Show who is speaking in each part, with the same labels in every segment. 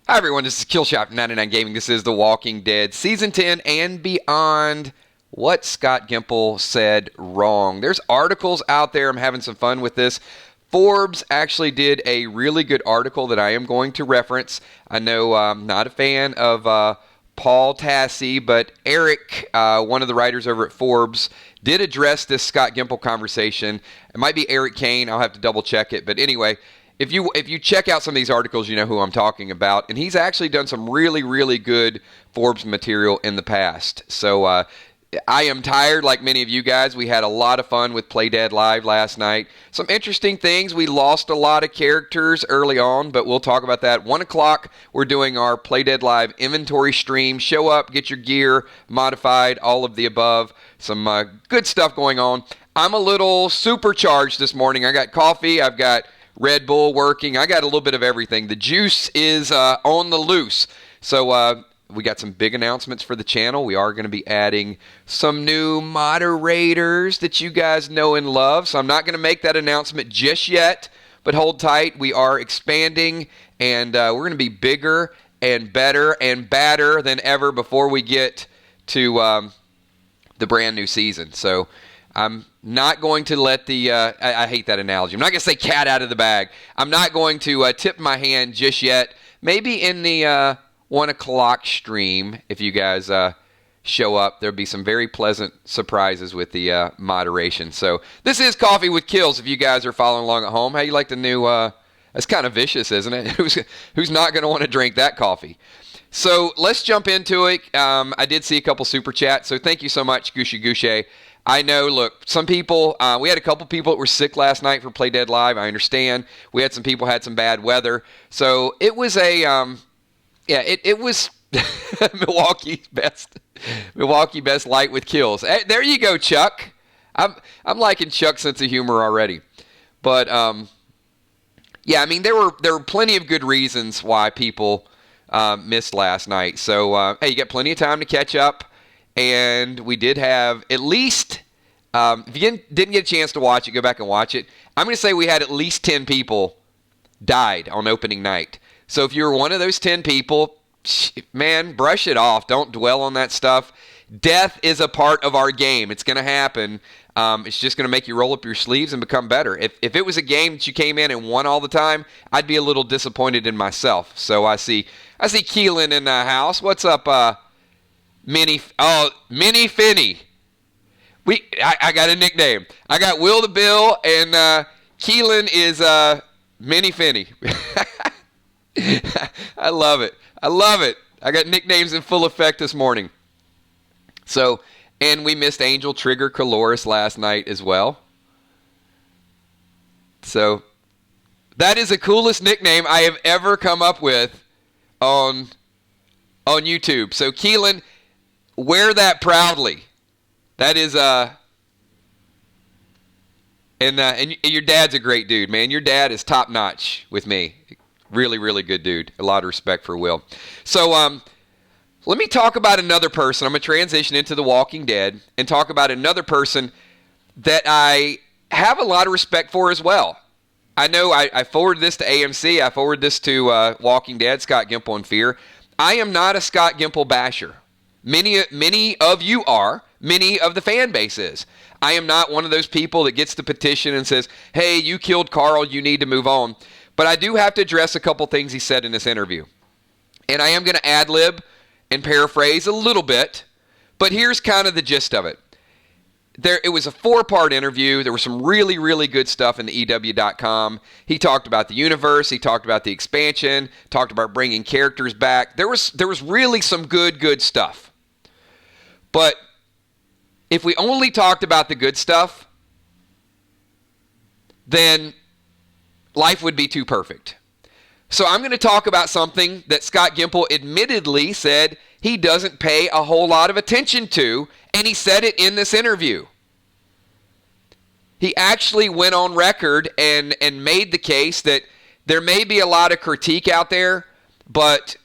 Speaker 1: Hi everyone, this is Killshot 99 Gaming. This is The Walking Dead Season 10 and beyond. What Scott Gimple said wrong. There's articles out there. I'm having some fun with this. Forbes actually did a really good article that I am going to reference. I know I'm not a fan of Paul Tassi, but Eric, one of the writers over at Forbes, did address this Scott Gimple conversation. It might be Eric Kane. I'll have to double check it. But anyway, if you check out some of these articles, you know who I'm talking about. And he's actually done some really, really good Forbes material in the past. So I am tired, like many of you guys. We had a lot of fun with Play Dead Live last night. Some interesting things. We lost a lot of characters early on, but we'll talk about that. 1 o'clock, we're doing our Play Dead Live inventory stream. Show up, get your gear modified, all of the above. Some good stuff going on. I'm a little supercharged this morning. I got coffee. I've got Red Bull working. I got a little bit of everything. The juice is on the loose. So we got some big announcements for the channel. We are going to be adding some new moderators that you guys know and love. So I'm not going to make that announcement just yet, but hold tight. We are expanding, and we're going to be bigger and better and badder than ever before we get to the brand new season. So I'm not going to let the, I hate that analogy. I'm not going to say cat out of the bag. I'm not going to tip my hand just yet. Maybe in the 1 o'clock stream, if you guys show up, there'll be some very pleasant surprises with the moderation. So this is Coffee with Kills, if you guys are following along at home. How you like the new, that's kind of vicious, isn't it? Who's not going to want to drink that coffee? So let's jump into it. I did see a couple super chats, so thank you so much, Gushy Gushe. I know, look, some people, we had a couple people that were sick last night for Play Dead Live. I understand. We had some people had some bad weather. So it was a, it was Milwaukee best light with kills. Hey, there you go, Chuck. I'm liking Chuck's sense of humor already. But, yeah, I mean, there were plenty of good reasons why people missed last night. So, hey, you got plenty of time to catch up. And we did have at least, if you didn't get a chance to watch it, go back and watch it. I'm going to say we had at least 10 people died on opening night. So if you're one of those 10 people, man, brush it off. Don't dwell on that stuff. Death is a part of our game. It's going to happen. It's just going to make you roll up your sleeves and become better. If it was a game that you came in and won all the time, I'd be a little disappointed in myself. So I see Keelan in the house. What's up, Mini Finney. I got a nickname. I got Will the Bill, and Keelan is Mini Finney. I love it. I got nicknames in full effect this morning. So, and we missed Angel Trigger Caloris last night as well. So, that is the coolest nickname I have ever come up with on YouTube. So, Keelan, wear that proudly. That is and your dad's a great dude, man. Your dad is top notch with me. Really, really good dude. A lot of respect for Will. So let me talk about another person. I'm gonna transition into The Walking Dead and talk about another person that I have a lot of respect for as well. I know I forwarded this to AMC. I forwarded this to Walking Dead, Scott Gimple and Fear. I am not a Scott Gimple basher. Many of you are. Many of the fan base is. I am not one of those people that gets the petition and says, hey, you killed Carl, you need to move on. But I do have to address a couple things he said in this interview. And I am going to ad-lib and paraphrase a little bit, but here's kind of the gist of it. It was a 4-part interview. There was some really, really good stuff in the EW.com. He talked about the universe. He talked about the expansion. Talked about bringing characters back. There was really some good stuff. But if we only talked about the good stuff, then life would be too perfect. So I'm going to talk about something that Scott Gimple admittedly said he doesn't pay a whole lot of attention to, and he said it in this interview. He actually went on record and made the case that there may be a lot of critique out there, but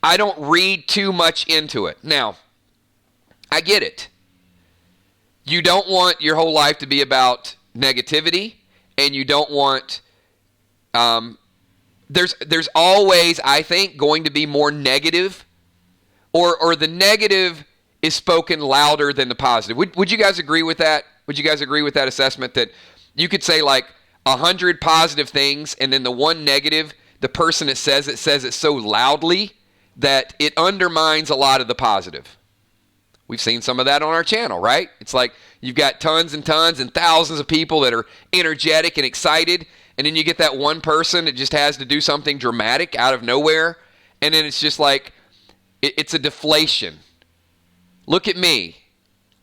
Speaker 1: I don't read too much into it. Now, I get it. You don't want your whole life to be about negativity, and you don't want there's always, I think, going to be more negative, or the negative is spoken louder than the positive. Would you guys agree with that? Would you guys agree with that assessment that you could say like 100 positive things, and then the one negative, the person that says it so loudly that it undermines a lot of the positive? We've seen some of that on our channel, right? It's like you've got tons and tons and thousands of people that are energetic and excited, and then you get that one person that just has to do something dramatic out of nowhere, and then it's just like it's a deflation. Look at me.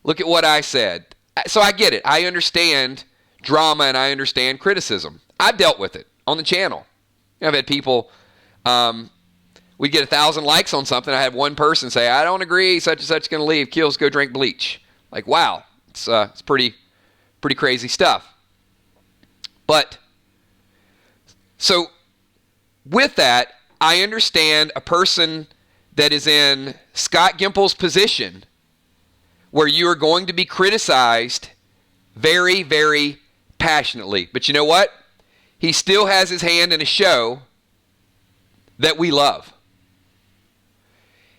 Speaker 1: Look at what I said. So I get it. I understand drama and I understand criticism. I've dealt with it on the channel. I've had people, we'd get 1,000 likes on something. I had one person say, I don't agree, such and such is going to leave. Keels, go drink bleach. Like, wow, it's pretty crazy stuff. But, so with that, I understand a person that is in Scott Gimple's position where you are going to be criticized very, very passionately. But you know what? He still has his hand in a show that we love.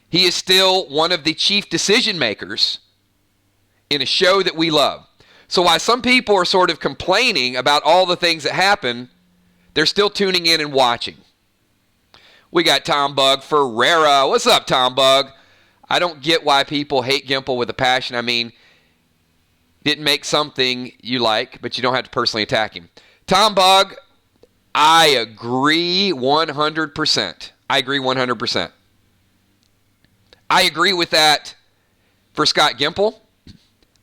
Speaker 1: He is still one of the chief decision makers in a show that we love. So while some people are sort of complaining about all the things that happen, they're still tuning in and watching. We got Tom Bug Ferreira. What's up, Tom Bug? I don't get why people hate Gimple with a passion. I mean, didn't make something you like, but you don't have to personally attack him. Tom Bug, I agree 100%. I agree 100%. I agree with that for Scott Gimple.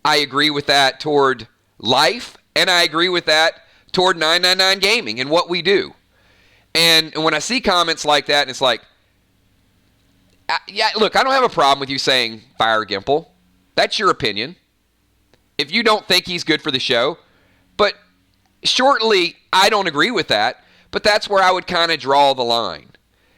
Speaker 1: I agree with that toward life, and I agree with that toward 999 Gaming and what we do. And when I see comments like that, and it's like, yeah, look, I don't have a problem with you saying fire Gimple. That's your opinion. If you don't think he's good for the show. But shortly, I don't agree with that. But that's where I would kind of draw the line.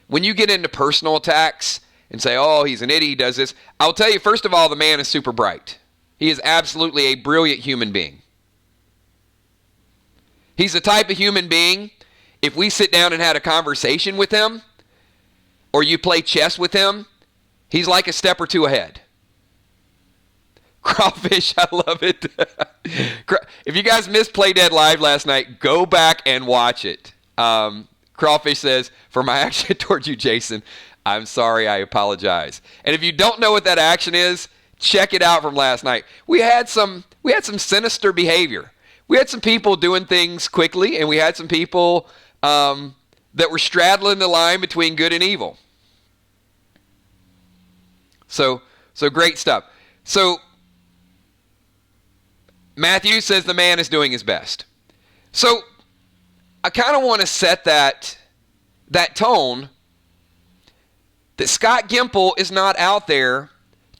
Speaker 1: When you get into personal attacks and say, oh, he's an idiot, he does this. I'll tell you, first of all, the man is super bright. He is absolutely a brilliant human being. He's the type of human being, if we sit down and had a conversation with him, or you play chess with him, he's like a step or two ahead. Crawfish, I love it. If you guys missed Play Dead Live last night, go back and watch it. Crawfish says, for my action towards you, Jason, I'm sorry, I apologize. And if you don't know what that action is, check it out from last night. We had some sinister behavior. We had some people doing things quickly, and we had some people that were straddling the line between good and evil. So great stuff. So Matthew says the man is doing his best. So I kind of want to set that tone that Scott Gimple is not out there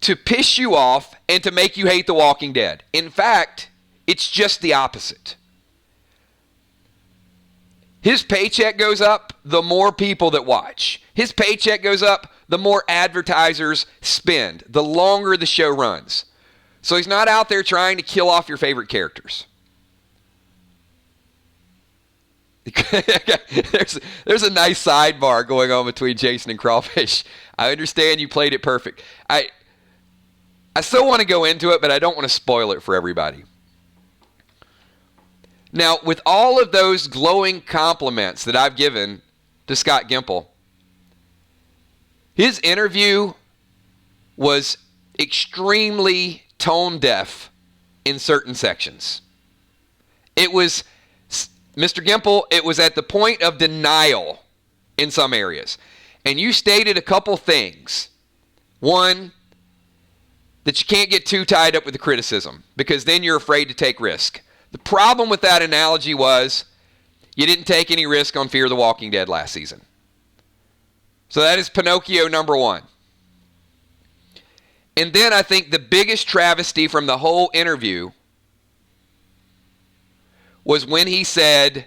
Speaker 1: to piss you off and to make you hate The Walking Dead. In fact, it's just the opposite. His paycheck goes up, the more people that watch. His paycheck goes up, the more advertisers spend, the longer the show runs. So he's not out there trying to kill off your favorite characters. There's a nice sidebar going on between Jason and Crawfish. I understand you played it perfect. I still want to go into it, but I don't want to spoil it for everybody. Now, with all of those glowing compliments that I've given to Scott Gimple, his interview was extremely tone deaf in certain sections. It was, Mr. Gimple, it was at the point of denial in some areas. And you stated a couple things. One, that you can't get too tied up with the criticism because then you're afraid to take risk. The problem with that analogy was you didn't take any risk on Fear the Walking Dead last season. So that is Pinocchio number one. And then I think the biggest travesty from the whole interview was when he said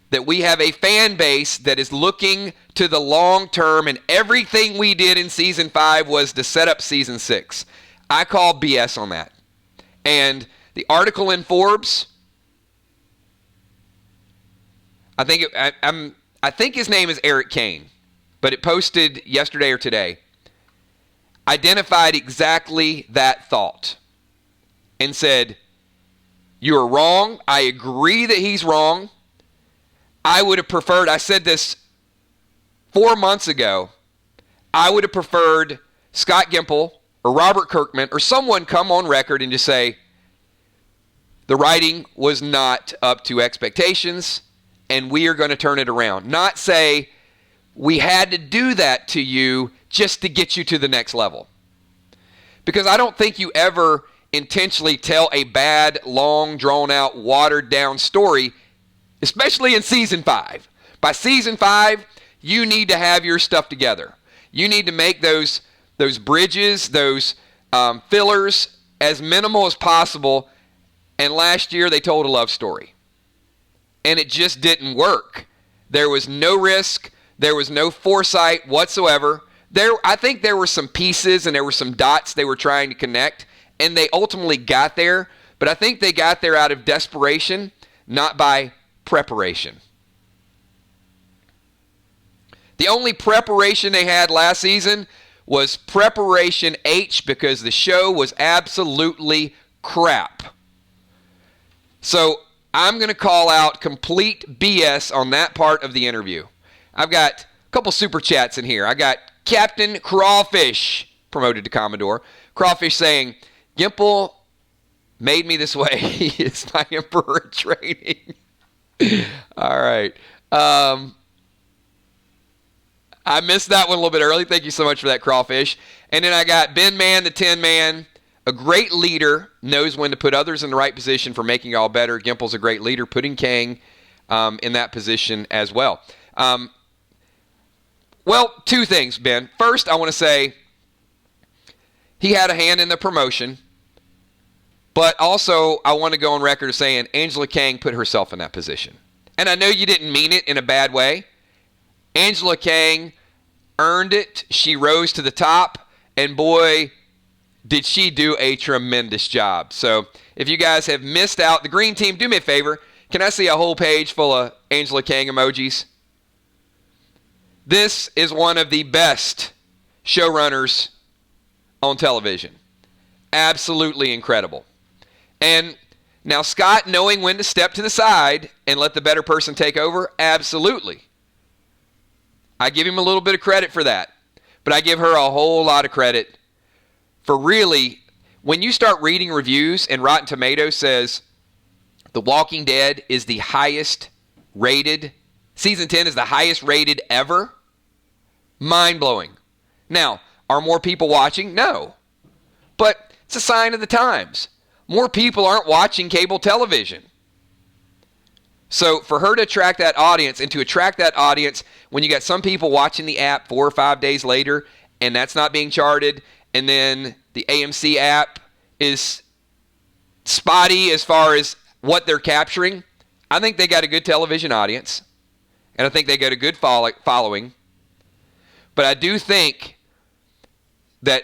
Speaker 1: that we have a fan base that is looking to the long term and everything we did in season 5 was to set up season 6. I call BS on that. And the article in Forbes, I think I think his name is Eric Kane, but it posted yesterday or today, identified exactly that thought and said, "You are wrong. I agree that he's wrong. I would have preferred," I said this 4 months ago, "I would have preferred Scott Gimple or Robert Kirkman or someone come on record and just say, the writing was not up to expectations and we are going to turn it around." Not say, we had to do that to you just to get you to the next level. Because I don't think you ever intentionally tell a bad, long, drawn-out, watered-down story, especially in Season 5. By Season 5, you need to have your stuff together. You need to make those bridges, those fillers as minimal as possible. And last year, they told a love story. And it just didn't work. There was no risk. There was no foresight whatsoever. I think there were some pieces and there were some dots they were trying to connect, and they ultimately got there. But I think they got there out of desperation, not by preparation. The only preparation they had last season was preparation H, because the show was absolutely crap. So I'm going to call out complete BS on that part of the interview. I've got a couple super chats in here. I got Captain Crawfish, promoted to Commodore. Crawfish saying, "Gimple made me this way. He is my emperor in training." All right. I missed that one a little bit early. Thank you so much for that, Crawfish. And then I got Ben Man, the Tin Man. A great leader knows when to put others in the right position for making it all better. Gimple's a great leader, putting Kang in that position as well. Well, two things, Ben. First, I want to say he had a hand in the promotion, but also I want to go on record as saying Angela Kang put herself in that position. And I know you didn't mean it in a bad way. Angela Kang earned it. She rose to the top, and boy, did she do a tremendous job. So if you guys have missed out, the green team, do me a favor. Can I see a whole page full of Angela Kang emojis? This is one of the best showrunners on television. Absolutely incredible. And now Scott knowing when to step to the side and let the better person take over, absolutely. I give him a little bit of credit for that. But I give her a whole lot of credit for really, when you start reading reviews and Rotten Tomatoes says The Walking Dead is the highest rated, Season 10 is the highest rated ever, mind-blowing. Now, are more people watching? No. But it's a sign of the times. More people aren't watching cable television. So for her to attract that audience, and to attract that audience when you got some people watching the app 4 or 5 days later, and that's not being charted, and then the AMC app is spotty as far as what they're capturing, I think they got a good television audience, and I think they got a good following. But I do think that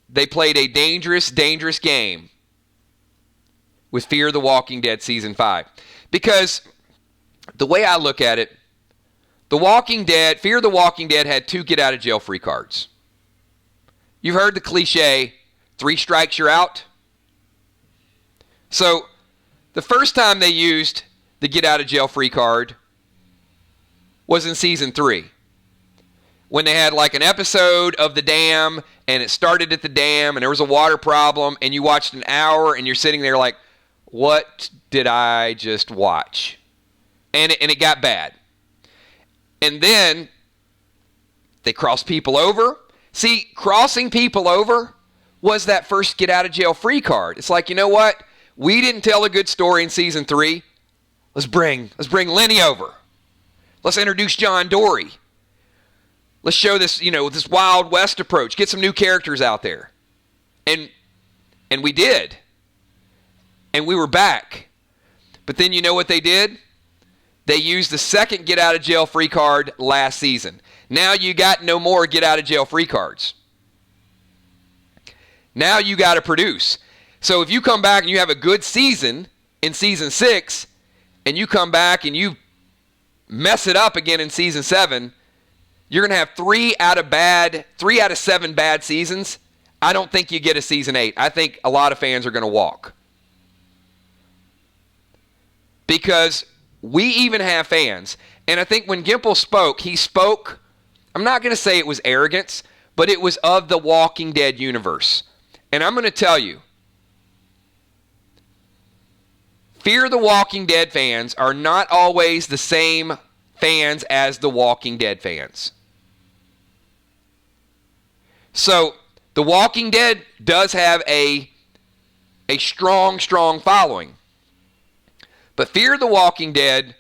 Speaker 1: they played a dangerous, dangerous game with Fear the Walking Dead Season 5. Because the way I look at it, The Walking Dead, Fear the Walking Dead had 2 get-out-of-jail-free cards. You've heard the cliche, 3 strikes, you're out. So the first time they used the get-out-of-jail-free card was in Season 3. When they had like an episode of the dam, and it started at the dam, and there was a water problem, and you watched an hour, and you're sitting there like, what did I just watch? And it got bad. And then they crossed people over. See, crossing people over was that first get-out-of-jail-free card. It's like, you know what? We didn't tell a good story in Season 3. Let's bring Lenny over. Let's introduce John Dory. Let's show this, this Wild West approach. Get some new characters out there. And we did. And we were back. But then you know what they did? They used the second get-out-of-jail-free card last season. Now you got no more get-out-of-jail-free cards. Now you got to produce. So if you come back and you have a good season in Season 6, and you come back and you mess it up again in season 7, you're going to have 3 out of 7 bad seasons. I don't think you get a season 8. I think a lot of fans are going to walk. Because we even have fans. And I think when Gimple spoke, he spoke, I'm not going to say it was arrogance, but it was of the Walking Dead universe. And I'm going to tell you, Fear the Walking Dead fans are not always the same fans as the Walking Dead fans. So, The Walking Dead does have a strong following. But Fear the Walking Dead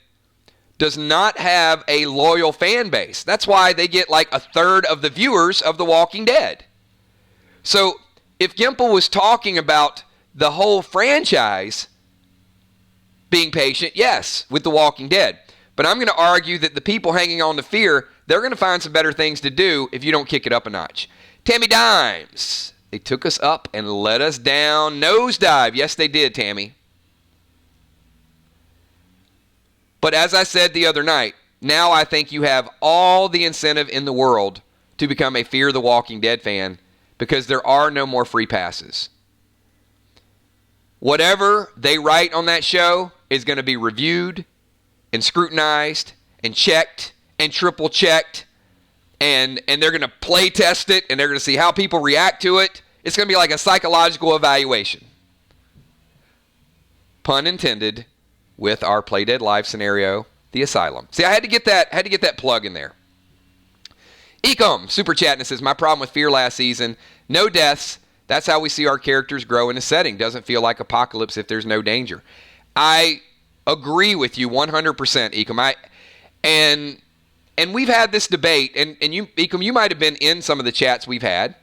Speaker 1: does not have a loyal fan base. That's why they get like a third of the viewers of The Walking Dead. So, if Gimple was talking about the whole franchise being patient, yes, with The Walking Dead. But I'm going to argue that the people hanging on to Fear, they're going to find some better things to do if you don't kick it up a notch. Tammy Dimes. They took us up and let us down. Nosedive. Yes, they did, Tammy. But as I said the other night, now I think you have all the incentive in the world to become a Fear the Walking Dead fan because there are no more free passes. Whatever they write on that show is going to be reviewed and scrutinized and checked and triple checked. And they're going to play test it, and they're going to see how people react to it. It's going to be like a psychological evaluation. Pun intended with our Play Dead Live scenario, The Asylum. See, I had to get that plug in there. Ecom, super chatting, says, my problem with Fear last season, no deaths. That's how we see our characters grow in a setting. Doesn't feel like apocalypse if there's no danger. I agree with you 100%, Ecom. And we've had this debate, and you, Ecom, you might have been in some of the chats we've had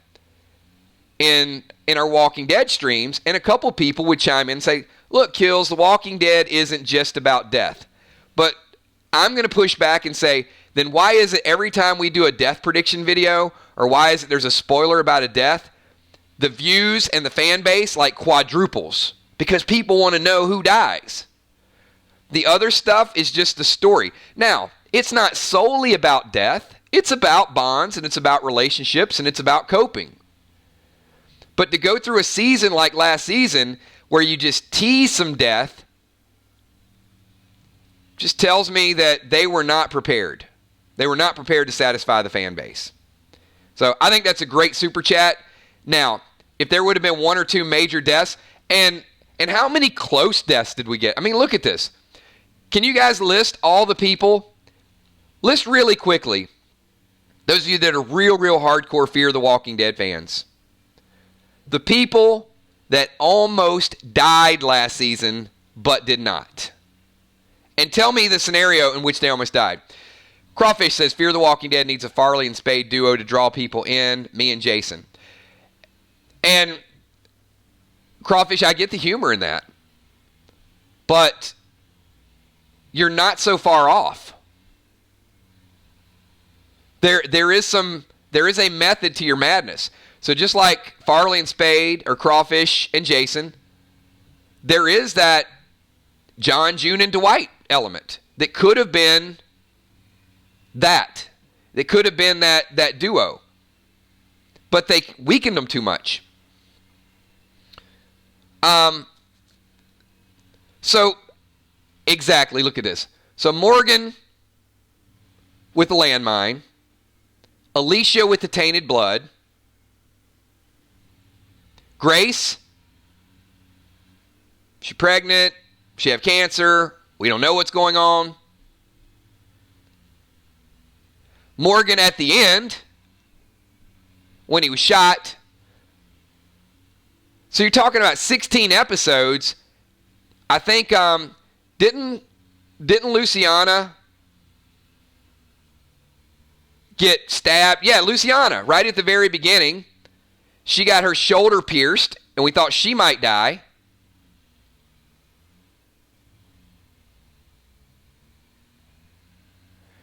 Speaker 1: in our Walking Dead streams, and a couple people would chime in and say, look, Kills, The Walking Dead isn't just about death. But I'm going to push back and say, then why is it every time we do a death prediction video, or why is it there's a spoiler about a death, the views and the fan base like quadruples? Because people want to know who dies. The other stuff is just the story. Now, it's not solely about death. It's about bonds, and it's about relationships, and it's about coping. But to go through a season like last season where you just tease some death just tells me that they were not prepared. They were not prepared to satisfy the fan base. So I think that's a great super chat. Now, if there would have been 1 or 2 major deaths, and how many close deaths did we get? I mean, look at this. Can you guys list all the people? List really quickly, those of you that are real hardcore Fear the Walking Dead fans. The people that almost died last season but did not. And tell me the scenario in which they almost died. Crawfish says, Fear the Walking Dead needs a Farley and Spade duo to draw people in, me and Jason. And Crawfish, I get the humor in that. But you're not so far off. There is a method to your madness. So just like Farley and Spade or Crawfish and Jason, there is that John, June, and Dwight element that could have been that. That could have been that duo. But they weakened them too much. So, exactly, look at this. So Morgan with the landmine. Alicia with the tainted blood. Grace, she's pregnant, she have cancer, we don't know what's going on. Morgan at the end, when he was shot. So you're talking about 16 episodes. I think, didn't Luciana get stabbed? Yeah, Luciana, right at the very beginning. She got her shoulder pierced, and we thought she might die.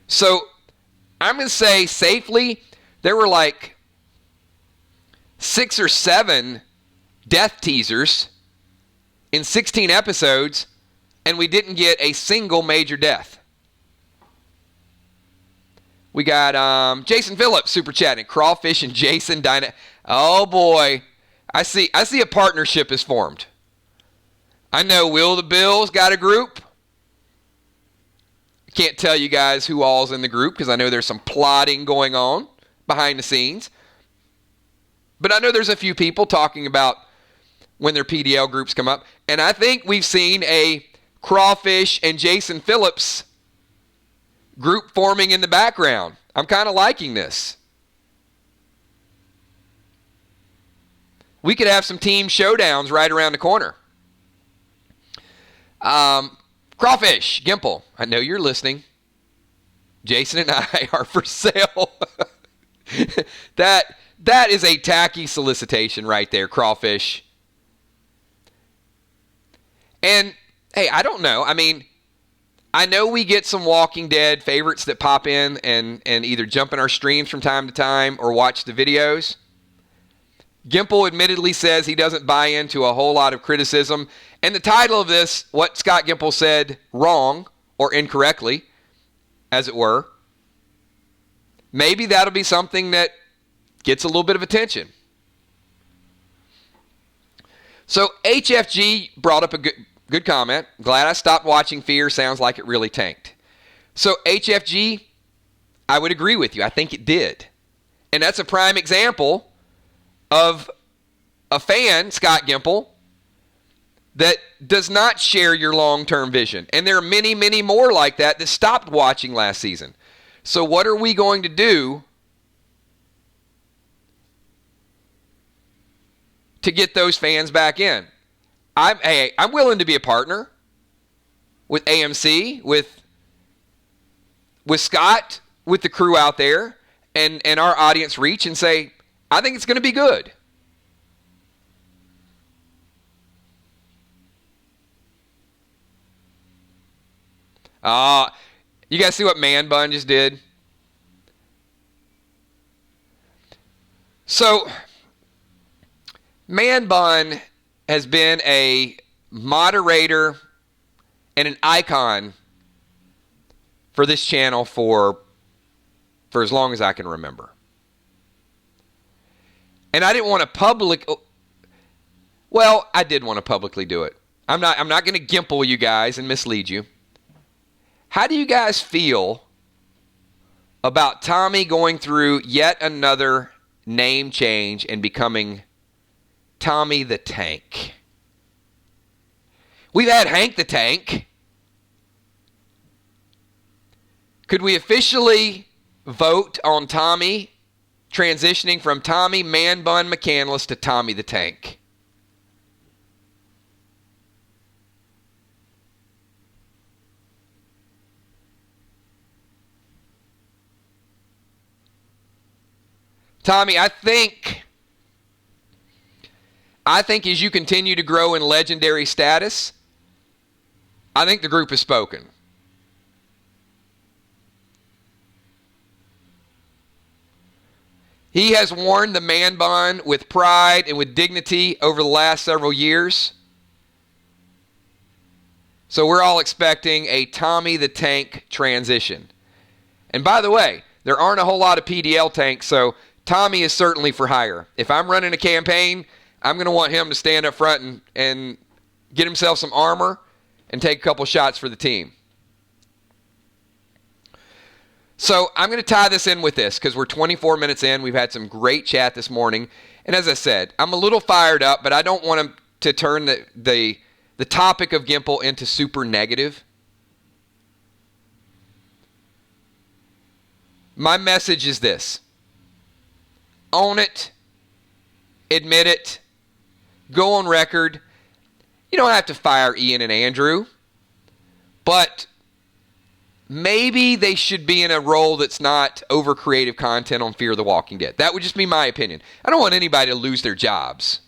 Speaker 1: So I'm going to say safely, there were like 6 or 7 death teasers in 16 episodes, and we didn't get a single major death. We got Jason Phillips super chatting. Crawfish and Jason Dyna. Oh boy, I see a partnership is formed. I know Will the Bill's got a group. I can't tell you guys who all's in the group because I know there's some plotting going on behind the scenes. But I know there's a few people talking about when their PDL groups come up. And I think we've seen a Crawfish and Jason Phillips group forming in the background. I'm kind of liking this. We could have some team showdowns right around the corner. Crawfish, Gimple, I know you're listening. Jason and I are for sale. That is a tacky solicitation right there, Crawfish. And, hey, I don't know. I mean, I know we get some Walking Dead favorites that pop in and either jump in our streams from time to time or watch the videos. Gimple admittedly says he doesn't buy into a whole lot of criticism. And the title of this, what Scott Gimple said wrong or incorrectly, as it were, maybe that'll be something that gets a little bit of attention. So HFG brought up a good comment. Glad I stopped watching Fear. Sounds like it really tanked. So HFG, I would agree with you. I think it did. And that's a prime example of a fan, Scott Gimple, that does not share your long-term vision. And there are many, many more like that stopped watching last season. So what are we going to do to get those fans back in? I'm willing to be a partner with AMC, with Scott, with the crew out there, and our audience reach and say, I think it's going to be good. You guys see what Man Bun just did? So, Man Bun has been a moderator and an icon for this channel for as long as I can remember. And I didn't want to I did want to publicly do it. I'm not going to gimple you guys and mislead you. How do you guys feel about Tommy going through yet another name change and becoming Tommy the Tank? We've had Hank the Tank. Could we officially vote on Tommy transitioning from Tommy Man Bun McCandless to Tommy the Tank? Tommy, I think as you continue to grow in legendary status, I think the group has spoken. He has worn the man bun with pride and with dignity over the last several years. So we're all expecting a Tommy the Tank transition. And by the way, there aren't a whole lot of PDL tanks, so Tommy is certainly for hire. If I'm running a campaign, I'm going to want him to stand up front and get himself some armor and take a couple shots for the team. So I'm going to tie this in with this because we're 24 minutes in. We've had some great chat this morning. And as I said, I'm a little fired up, but I don't want to turn the topic of Gimple into super negative. My message is this. Own it. Admit it. Go on record. You don't have to fire Ian and Andrew, but maybe they should be in a role that's not over creative content on Fear the Walking Dead. That would just be my opinion. I don't want anybody to lose their jobs.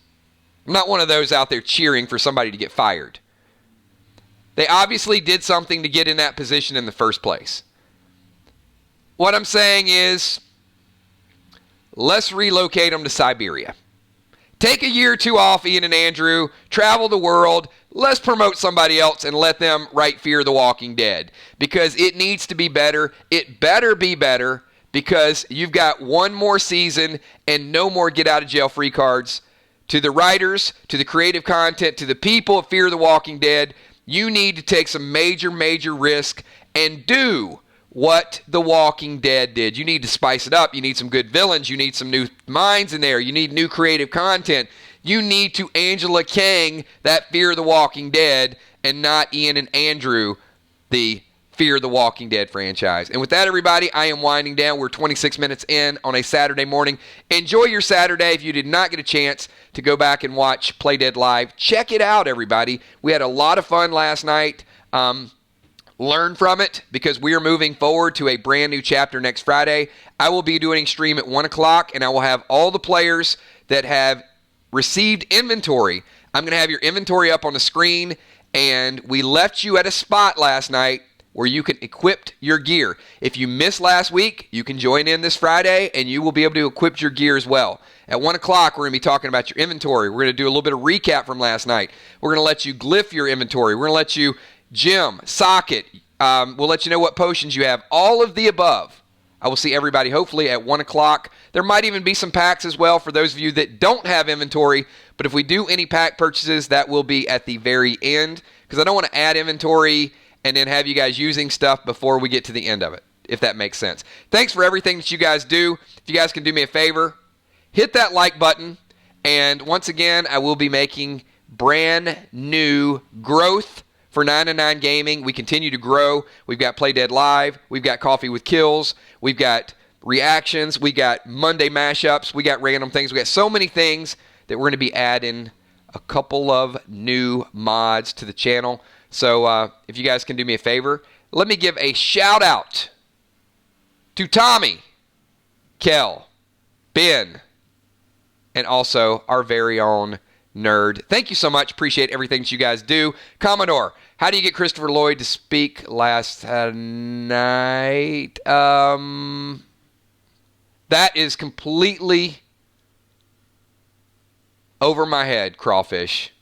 Speaker 1: I'm not one of those out there cheering for somebody to get fired. They obviously did something to get in that position in the first place. What I'm saying is, let's relocate them to Siberia. Take a year or two off, Ian and Andrew. Travel the world. Let's promote somebody else and let them write Fear the Walking Dead. Because it needs to be better. It better be better because you've got one more season and no more get-out-of-jail-free cards. To the writers, to the creative content, to the people of Fear the Walking Dead, you need to take some major, major risk and do what The Walking Dead did. You need to spice it up. You need some good villains. You need some new minds in there. You need new creative content. You need to Angela Kang that Fear the Walking Dead and not Ian and Andrew, the Fear the Walking Dead franchise. And with that, everybody, I am winding down. We're 26 minutes in on a Saturday morning. Enjoy your Saturday. If you did not get a chance to go back and watch Play Dead Live, check it out, everybody. We had a lot of fun last night. Learn from it because we are moving forward to a brand new chapter next Friday. I will be doing a stream at 1 o'clock, and I will have all the players that have received inventory. I'm going to have your inventory up on the screen, and we left you at a spot last night where you can equip your gear. If you missed last week, you can join in this Friday, and you will be able to equip your gear as well. At 1 o'clock, we're going to be talking about your inventory. We're going to do a little bit of recap from last night. We're going to let you glyph your inventory. We're going to let you gym, socket. We'll let you know what potions you have. All of the above. I will see everybody hopefully at 1 o'clock. There might even be some packs as well for those of you that don't have inventory. But if we do any pack purchases, that will be at the very end, because I don't want to add inventory and then have you guys using stuff before we get to the end of it, if that makes sense. Thanks for everything that you guys do. If you guys can do me a favor, hit that like button. And once again, I will be making brand new growth for 9-9 Gaming. We continue to grow. We've got Play Dead Live. We've got Coffee with Kills. We've got reactions. We got Monday mashups. We got random things. We got so many things that we're going to be adding a couple of new mods to the channel. So if you guys can do me a favor, let me give a shout out to Tommy, Kel, Ben, and also our very own Nerd. Thank you so much. Appreciate everything that you guys do. Commodore, how do you get Christopher Lloyd to speak last night? That is completely over my head, Crawfish.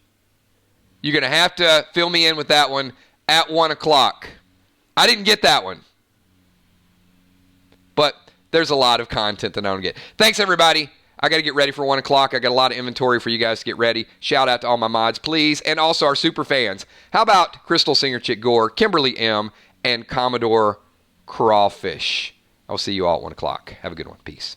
Speaker 1: You're going to have to fill me in with that one at 1 o'clock. I didn't get that one. But there's a lot of content that I don't get. Thanks, everybody. I got to get ready for 1 o'clock. I got a lot of inventory for you guys to get ready. Shout out to all my mods, please. And also our super fans. How about Crystal Singer Chick Gore, Kimberly M., and Commodore Crawfish? I'll see you all at 1 o'clock. Have a good one. Peace.